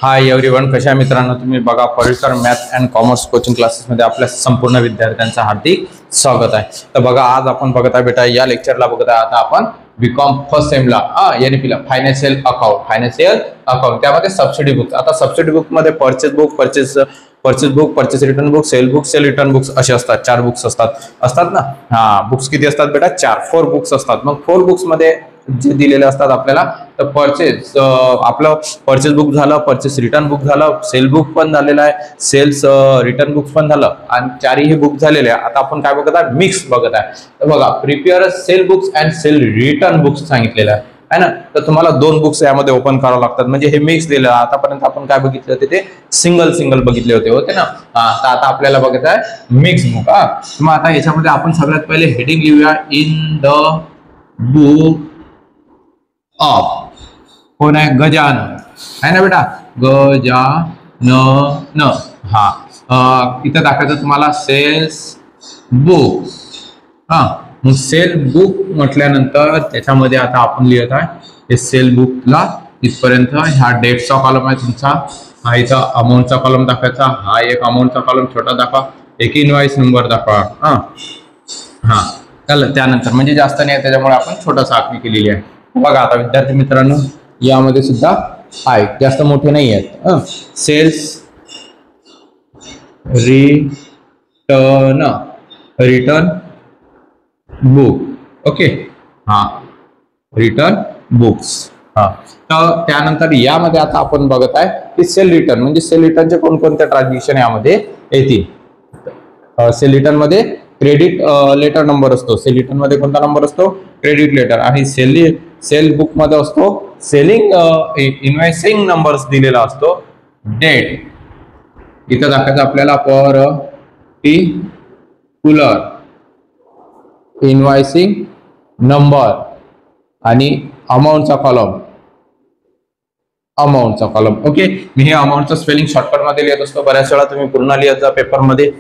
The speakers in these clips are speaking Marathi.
हाय एव्हरीवन, कशा मित्रांनो तुम्ही बघा पर्यटन math and commerce coaching classes मध्ये आपल्या संपूर्ण विद्यार्थ्यांचं हार्दिक स्वागत आहे। तर बघा आज आपण बघत आहे बेटा या लेक्चरला बघत आहे आता आपण बीकॉम फर्स्ट सेमला एनपीला फायनान्शियल अकाउंट त्यामध्ये सबसिडी बुक। आता सबसिडी बुक मध्ये purchase book, purchase return book, sale return books असे असतात। 4 बुक्स असतात ना। बुक्स किती असतात बेटा? 4 बुक्स असतात। मग 4 बुक्स मध्ये जे दिलेले असतात आपल्याला, तर परचेस आपलं परचेस बुक झालं, परचेस रिटर्न बुक झालं, सेल बुक पण झालेलं आहे, सेल्स रिटर्न बुक पण झालं आणि 4ही बुक झालेले आहे। आता आपण काय बघत आहे? मिक्स बघत आहे। तर बघा prepare sale books and sale return books सांगितलेलं आहे ना। तर तुम्हाला 2 बुक्स यामध्ये ओपन करावं लागतात, म्हणजे हे मिक्स दिलं। आतापर्यंत आपण काय बघितले होते? ते सिंगल बघितले होते ना। तर आता आपल्याला बघत आहे मिक्स बुक। मग आता याच्यामध्ये आपण सगळ्यात पहिले हेडिंग लिहूया, इन द बुक ऑफ कोण आहे? गजानन आहे ना बेटा, गजानन। इथं दाखवायचं तुम्हाला सेल्स बुक। मग सेल बुक म्हटल्यानंतर त्याच्यामध्ये आता आपण लिहित आहे हे सेल बुकला इथपर्यंत ह्या डेटचा कॉलम आहे तुमचा, हा इथं अमाऊंटचा कॉलम दाखवायचा, हा एक अमाऊंटचा कॉलम छोटा दाखवा, एक इनवॉइस नंबर दाखवा। त्यानंतर म्हणजे जास्त नाही त्याच्यामुळे आपण छोटासा आखणी केलेली आहे। बघा आता विद्यार्थी मित्रांनो यामध्ये सुद्धा आहे, जास्त मोठे नाही आहेत। Sales return book, okay, return books. तर त्यानंतर यामध्ये आता आपण बघत आहे की सेल रिटर्न, म्हणजे सेल रिटर्नचे कोणकोणते ट्रान्झॅक्शन यामध्ये येतील। सेल रिटर्न मध्ये क्रेडिट लेटर नंबर असतो, सेल रिटर्न मध्ये कोणता नंबर असतो? Credit letter. आणि सेल बुक मध्ये असतो सेलिंग इन्व्हॉइसिंग नंबर्स दिलेला असतो, डेट इथं दाखवायचं आपल्याला, पर्टिक्युलर इन्व्हॉइसिंग नंबर आणि अमाऊंटचा कॉलम, ओके। मी हे अमाऊंटचं स्पेलिंग शॉर्टकट मध्ये लिहित असतो, बऱ्याच वेळा तुम्ही पूर्ण लिहत जा पेपर मध्ये,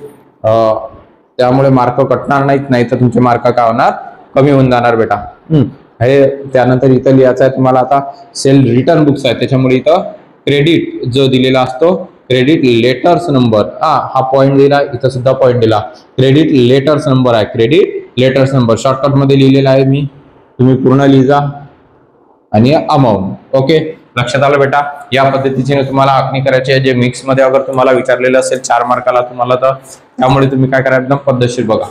त्यामुळे मार्क कटणार नाहीत, नाही तर तुमचे मार्क काय होणार? कमी होऊन जाणार बेटा। हे त्यानंतर इथं लिहायचं आहे तुम्हाला आता सेल रिटर्न बुक्स आहे, त्याच्यामुळे इथं क्रेडिट जो दिलेला असतो, क्रेडिट लेटर्स नंबर, हा पॉईंट दिला, इथं सुद्धा पॉईंट दिला, क्रेडिट लेटर्स नंबर आहे, क्रेडिट लेटर्स नंबर शॉर्टकट मध्ये लिहिलेला आहे मी, तुम्ही पूर्ण लिहा। आणि अमाऊंट, ओके, लक्षात आलं बेटा? या पद्धतीने तुम्हाला आखणी करायची आहे। जे मिक्स मध्ये अगर तुम्हाला विचारलेलं असेल 4 मार्काला तुम्हाला, तर त्यामुळे तुम्ही काय करा, एकदम पद्धतशीर बघा।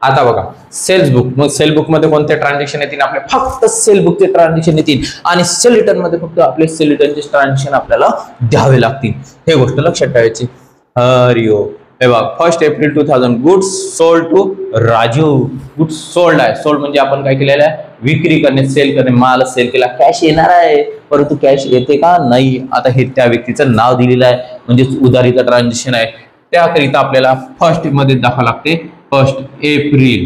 आता बघा सेल्स बुक, मग सेल बुक मध्ये कोणते ट्रान्झॅक्शन येतील? आपले फक्त सेल बुकचे ट्रान्झॅक्शन येतील, आणि सेल रिटर्न मध्ये फक्त आपले सेल रिटर्नचे ट्रान्झॅक्शन आपल्याला द्यावे लागतील, हे गोष्ट लक्षात ठेवायची। हरिओ हे बघा, 1 April 2000 goods sold to Raju. Goods sold आहे, सोल्ड म्हणजे आपण काय केलेलं आहे? विक्री करणे, सेल करणे, माल सेल केला, कॅश येणार आहे, परंतु कॅश येते का? नाही। आता हे त्या व्यक्तीचं नाव दिलेलं आहे, म्हणजे उधारीचं ट्रान्झॅक्शन आहे, त्याकरिता आपल्याला फर्स्ट मध्ये दाखवा लागते 1 एप्रिल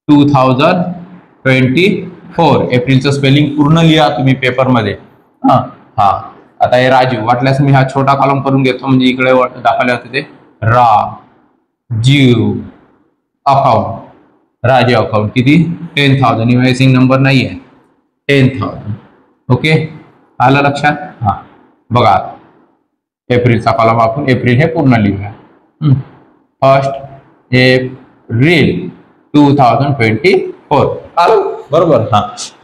2024। एप्रिलचं स्पेलिंग पूर्ण लिहा तुम्ही पेपर मध्ये। आता हे राजू, वाटल्यास मी हा छोटा कॉलम करून घेतो, म्हणजे इकडे दाखवले होते ते राजीव अकाउंट किती? 10,000, इन्व्हॉइसिंग नंबर नाही आहे, 10,000, ओके, आलं लक्षात? बघा एप्रिलचा कॉलम आपण एप्रिल हे पूर्ण लिहूया, 1 एप्रिल 2024, आलं बरोबर?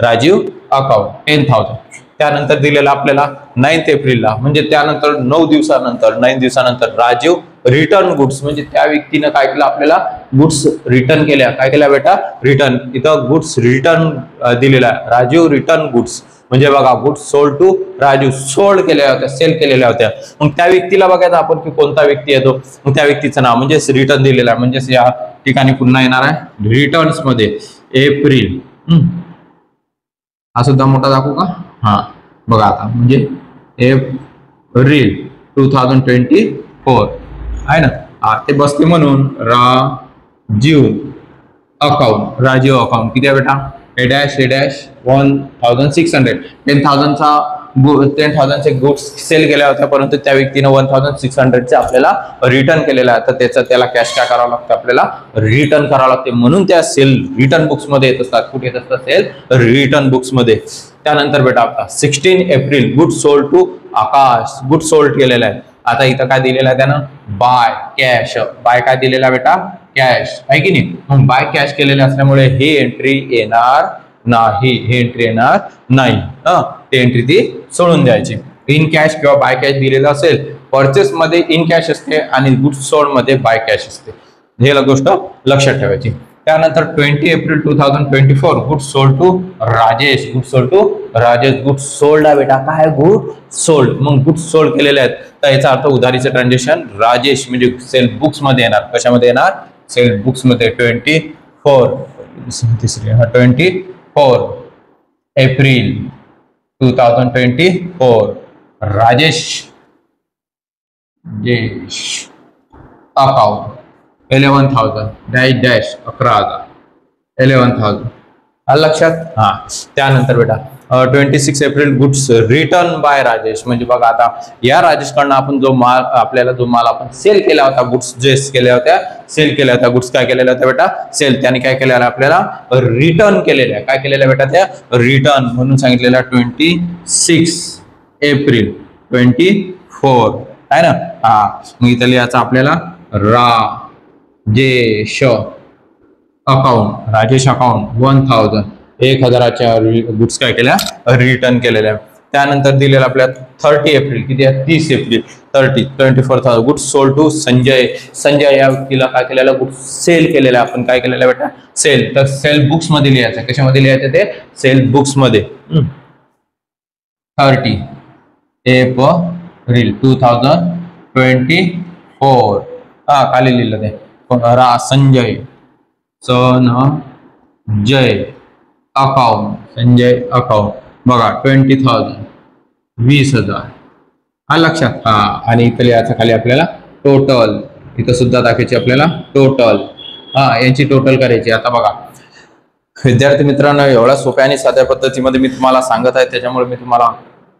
राजीव अकाउंट 10,000। त्यानंतर दिलेला आपल्याला 9 एप्रिलला, म्हणजे त्यानंतर 9 दिवसानंतर राजीव रिटर्न गुड्स, म्हणजे त्या व्यक्तीने काय केलं? आपल्याला गुड्स रिटर्न केल्या, काय केल्या बेटा? रिटर्न। इथं गुड्स रिटर्न दिलेला आहे, राजीव रिटर्न गुड्स, म्हणजे बघा goods sold to Raju, sold केल्या होत्या, सेल केलेल्या होत्या। मग त्या व्यक्तीला बघायचं आपण की कोणता व्यक्ती येतो, मग त्या व्यक्तीचं नाव म्हणजे रिटर्न दिलेलं आहे, म्हणजे या ठिकाणी पुन्हा येणार आहे रिटर्न्स मध्ये एप्रिल। हा सुद्धा मोठा दाखवू का? बघा आता, म्हणजे एप्रिल 2024 आहे ना, ते बसते म्हणून राजीव अकाउंट किती आहे बेटा? A-1600, 10,000चा 10,000चे गुड्स सेल केल्या होत्या, परंतु त्या व्यक्तीने 1,600चे आपल्याला रिटर्न केलेला आहे, तर त्याला कॅश काय करावं लागतं, आपल्याला रिटर्न करावं लागते. म्हणून त्या सेल रिटर्न बुक्स मध्ये येत असतात. कुठे येत असतात? सेल रिटर्न बुक्स मध्ये. त्यानंतर बेटा आपला 16 April good sold to Akash, good sold केलेला आहे. आता इथं काय दिलेलं आहे त्यानं? By cash. बाय काय दिलेला बेटा? कॅश, आहे की नाही? मग बाय कॅश केलेले असल्यामुळे ही एंट्री येणार नाही, ही एंट्री येणार नाही. ती एंट्री ती सोडून द्यायची. इन कॅश किंवा बाय कॅश दिलेलं असेल, परचेस मध्ये इन कॅश असते आणि गुड सोल्ड मध्ये बाय कॅश असते. हे गोष्ट लक्षात ठेवायची. त्यानंतर 20 April 2024 good sold to Rajesh, good sold to Rajesh. Good sold आहे बेटा, काय? Good sold. मग गुड सोल्ड केलेले आहेत, तर याचा अर्थ उधारीचे ट्रान्झॅक्शन राजेश म्हणजे सेल बुक्स मध्ये येणार. कशामध्ये येणार? सेल बुक्स मध्ये. 24 एप्रिल 2024 राजेश अकाउंट 11,000 डॅश 11,000 11,000. लक्षात? हा. त्यानंतर बेटा 26 April goods return by Rajesh. म्हणजे बघा आता या राजेशकडनं आपण जो माल आपण सेल केला होता, गुड्स जे केल्या होत्या, सेल केल्या होत्या गुड्स, काय केलेल्या होत्या बेटा? सेल. त्याने काय केलेलं आपल्याला? रिटर्न केलेल्या. काय केलेल्या बेटा? त्या रिटर्न म्हणून सांगितलेल्या 26 एप्रिल 24 आहे ना. हा. मग इथं लिहायचं आपल्याला राजेश अकाउंट, राजेश अकाउंट 1,000च्या गुड्स काय केल्या? रिटर्न केलेल्या. त्यानंतर दिलेलं आपल्या 30 एप्रिल, किती आहे? 30 April 24,000 goods sold to Sanjay. Sanjay या व्यक्तीला काय केलेलं? गुड्स सेल केलेलं. आपण काय केलेलं बेटा? सेल. तर सेल बुक्स मध्ये लिहायचं. कशामध्ये लिहायचं ते? सेल बुक्स मध्ये. 30 एप्रिल 2024 खाली लिहिलं ते संजय अकाउंट, संजय अकाउंट बघा 20,000 20,000. लक्षात? हा. आणि इथं लिहायचं खाली आपल्याला टोटल. इथं सुद्धा दाखवायची आपल्याला टोटल. यांची टोटल करायची. आता बघा विद्यार्थी मित्रांनो, एवढ्या सोप्या आणि साध्या पद्धतीमध्ये मी तुम्हाला सांगत आहे, त्याच्यामुळे मी तुम्हाला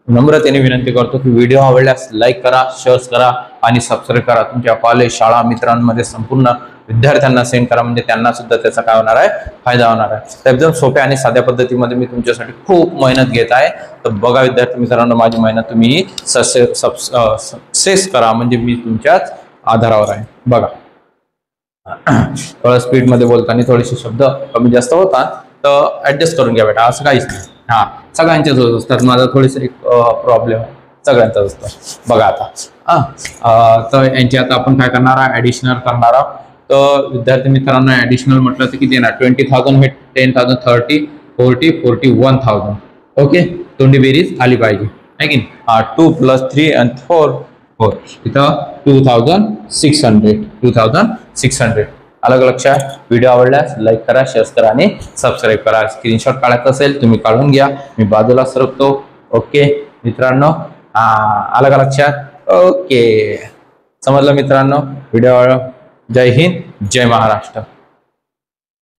नम्रतेने विनंती करतो की व्हिडिओ आवडल्यास लाईक करा, शेअर करा आणि सबस्क्राईब करा. तुमच्या कॉलेज, शाळा, मित्रांमध्ये संपूर्ण विद्यार्थ्यांना सेंड करा, म्हणजे त्यांना सुद्धा त्याचा काय होणार आहे? फायदा होणार आहे. तर एकदम सोप्या आणि साध्या पद्धतीमध्ये मी तुमच्यासाठी खूप मेहनत घेत आहे. तर बघा विद्यार्थी मित्रांनो, माझी मेहनत तुम्ही सक्सेस करा, म्हणजे मी तुमच्याच आधारावर आहे. बघा थोडं स्पीड मध्ये बोलताना थोडेसे शब्द कमी जास्त होतात, तर ऍडजस्ट करून घ्या बेटा, असं काहीच नाही. हा. सगळ्यांच्याच होत असतात, माझा थोडीशी एक प्रॉब्लेम सगळ्यांचाच असतो. बघा आता तर यांची आता आपण काय करणार आहे? ऍडिशनल करणार आहोत. तर विद्यार्थी मित्रांनो, ऍडिशनल म्हटलं तर किती येणार? 20,000 हे 10,000 30 40 41,000. ओके. तोंडी बेरीज आली पाहिजे, आहे की नाही? 2 + 3 आणि 4 इथं 2,600. अलग लक्षात? व्हिडिओ आवडल्यास लाईक करा, शेअर करा आणि सबस्क्राईब करा. स्क्रीनशॉट काढायचा असेल तुम्ही काढून घ्या, मी बाजूला सरकतो. ओके मित्रांनो, अलग लक्षात? ओके, समजलं मित्रांनो? व्हिडिओ. जय हिंद, जय महाराष्ट्र.